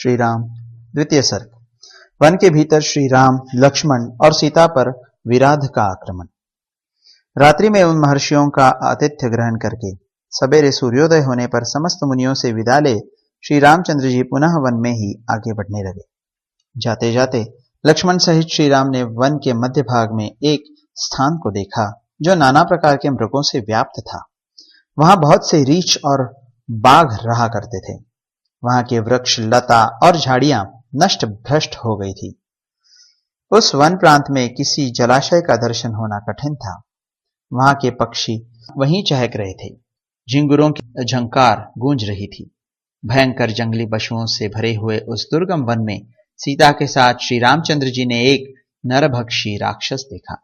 श्री राम द्वितीय सर्ग। वन के भीतर श्री राम, लक्ष्मण और सीता पर विराध का आक्रमण। रात्रि में उन महर्षियों का आतिथ्य ग्रहण करके सवेरे सूर्योदय होने पर समस्त मुनियों से विदा ले श्री रामचंद्र जी पुनः वन में ही आगे बढ़ने लगे। जाते जाते लक्ष्मण सहित श्री राम ने वन के मध्य भाग में एक स्थान को देखा जो नाना प्रकार के मृगों से व्याप्त था। वहां बहुत से रीछ और बाघ रहा करते थे। वहां के वृक्ष, लता और झाड़ियां नष्ट भ्रष्ट हो गई थी। उस वन प्रांत में किसी जलाशय का दर्शन होना कठिन था। वहां के पक्षी वहीं चहक रहे थे। झिंगुरों की झंकार गूंज रही थी। भयंकर जंगली पशुओं से भरे हुए उस दुर्गम वन में सीता के साथ श्री रामचंद्र जी ने एक नरभक्षी राक्षस देखा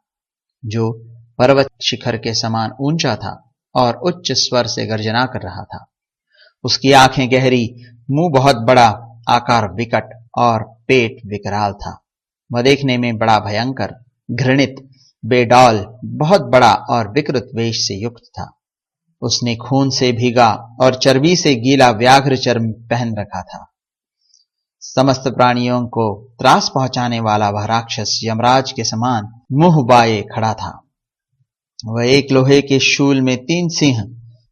जो पर्वत शिखर के समान ऊंचा था और उच्च स्वर से गर्जना कर रहा था। उसकी आंखें गहरी, मुंह बहुत बड़ा, आकार विकट और पेट विकराल था। वह देखने में बड़ा भयंकर, घृणित, बेडौल, बहुत बड़ा और विकृत वेश से युक्त था। उसने खून से भीगा और चर्बी से गीला व्याघ्र चर्म पहन रखा था। समस्त प्राणियों को त्रास पहुंचाने वाला वह राक्षस यमराज के समान मुंह बाये खड़ा था। वह एक लोहे के शूल में 3 सिंह,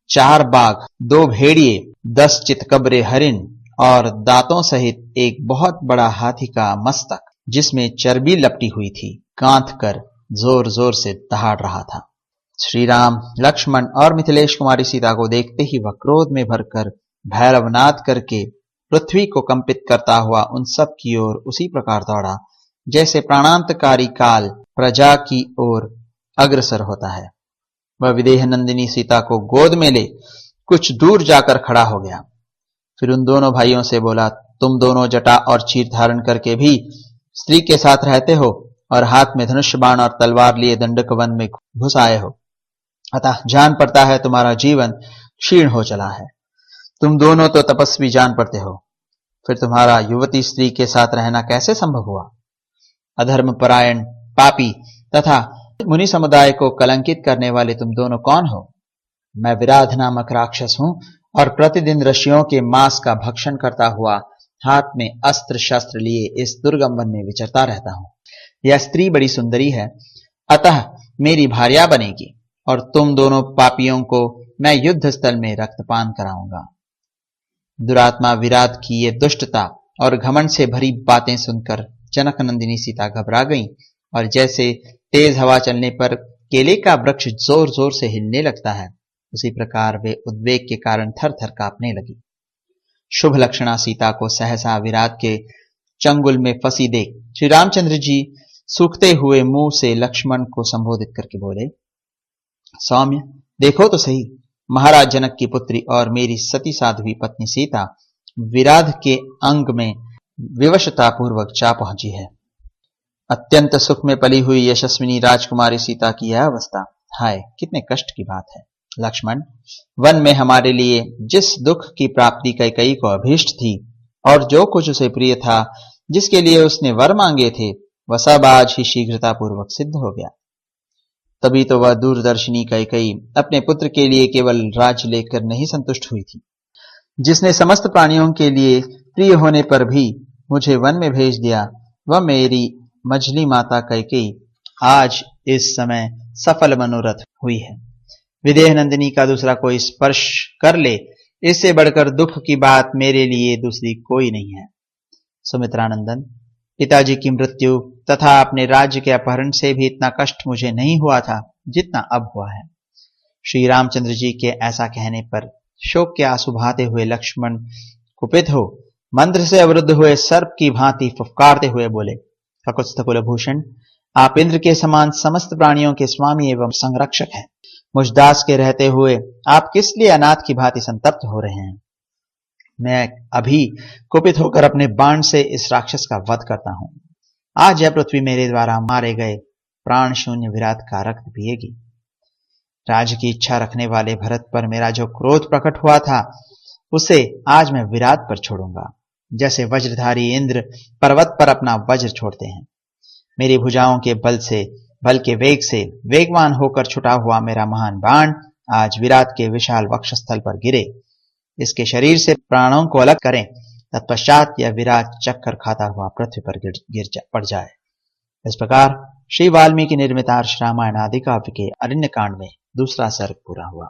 4 बाघ, 2 भेड़िए, 10 चितकबरे हरिण और दांतों सहित एक बहुत बड़ा हाथी का मस्तक जिसमें चर्बी लपटी हुई थी, कांथ कर जोर जोर से दहाड़ रहा था। श्री राम, लक्ष्मण और मिथिलेश कुमारी सीता को देखते ही वह क्रोध में भरकर भैरवनाद करके पृथ्वी को कंपित करता हुआ उन सब की ओर उसी प्रकार दौड़ा जैसे प्राणांतकारी काल प्रजा की ओर अग्रसर होता है। वह विदेह नंदिनी सीता को गोद में ले कुछ दूर जाकर खड़ा हो गया। फिर उन दोनों भाइयों से बोला, तुम दोनों जटा और चीर धारण करके भी स्त्री के साथ रहते हो और हाथ में धनुष बाण और तलवार लिए दंडक वन में घुस आए हो, अतः जान पड़ता है तुम्हारा जीवन क्षीण हो चला है। तुम दोनों तो तपस्वी जान पड़ते हो, फिर तुम्हारा युवती स्त्री के साथ रहना कैसे संभव हुआ? अधर्म परायण, पापी तथा मुनि समुदाय को कलंकित करने वाले तुम दोनों कौन हो? मैं विराध नामक राक्षस हूं और प्रतिदिन ऋषियों के मांस का भक्षण करता हुआ हाथ में अस्त्र शस्त्र लिए इस दुर्गम वन में विचरता रहता हूं। यह स्त्री बड़ी सुंदरी है, अतः मेरी भार्या बनेगी और तुम दोनों पापियों को मैं युद्ध स्थल में रक्तपान कराऊंगा। दुरात्मा विराट की ये दुष्टता और घमंड से भरी बातें सुनकर जनक नंदिनी सीता घबरा गईं और जैसे तेज हवा चलने पर केले का वृक्ष जोर जोर से हिलने लगता है, उसी प्रकार वे उद्वेग के कारण थर थर कांपने लगी। शुभ लक्षणा सीता को सहसा विराट के चंगुल में फंसी देख श्री रामचंद्र जी सूखते हुए मुंह से लक्ष्मण को संबोधित करके बोले, सौम्य, देखो तो सही, महाराज जनक की पुत्री और मेरी सती साध्वी पत्नी सीता विराध के अंग में विवशता पूर्वक जा पहुंची है। अत्यंत सुख में पली हुई यशस्विनी राजकुमारी सीता की यह अवस्था, हाय कितने कष्ट की बात है। लक्ष्मण, वन में हमारे लिए जिस दुख की प्राप्ति कैकेयी को अभीष्ट थी और जो कुछ उसे प्रिय था, जिसके लिए उसने वर मांगे थे, वह सब आज ही शीघ्रता पूर्वक सिद्ध हो गया। तभी तो वह दूरदर्शिनी कैकेयी अपने पुत्र के लिए केवल राज्य लेकर नहीं संतुष्ट हुई थी, जिसने समस्त प्राणियों के लिए प्रिय होने पर भी मुझे वन में भेज दिया, वह मेरी मझली माता कैकेयी आज इस समय सफल मनोरथ हुई है। विदेह नंदिनी का दूसरा कोई स्पर्श कर ले, इससे बढ़कर दुख की बात मेरे लिए दूसरी कोई नहीं है। सुमित्रानंदन, पिताजी की मृत्यु तथा अपने राज्य के अपहरण से भी इतना कष्ट मुझे नहीं हुआ था जितना अब हुआ है। श्री रामचंद्र जी के ऐसा कहने पर शोक के आंसू बहाते हुए लक्ष्मण कुपित हो मंत्र से अवरुद्ध हुए सर्प की भांति फुफकारते हुए बोले, ककुत्स्थ कुलभूषण, आप इंद्र के समान समस्त प्राणियों के स्वामी एवं संरक्षक हैं। मुझ दास के रहते हुए आप किस लिए अनाथ की भांति संतप्त हो रहे हैं? मैं अभी कुपित होकर अपने बाण से इस राक्षस का वध करता हूं। आज यह पृथ्वी मेरे द्वारा मारे गए प्राण शून्य विराट का रक्त पिएगी। राज्य की इच्छा रखने वाले भरत पर मेरा जो क्रोध प्रकट हुआ था, उसे आज मैं विराट पर छोड़ूंगा, जैसे वज्रधारी इंद्र पर्वत पर अपना वज्र छोड़ते हैं। मेरी भुजाओं के बल के वेग से वेगवान होकर छुटा हुआ मेरा महान बाण आज विराट के विशाल वक्षस्थल पर गिरे। इसके शरीर से प्राणों को अलग करें तत्पश्चात यह विराट चक्कर खाता हुआ पृथ्वी पर पड़ जाए। इस प्रकार श्री वाल्मीकि निर्मित आर्ष रामायण आदि काव्य के अरण्य कांड में दूसरा सर्ग पूरा हुआ।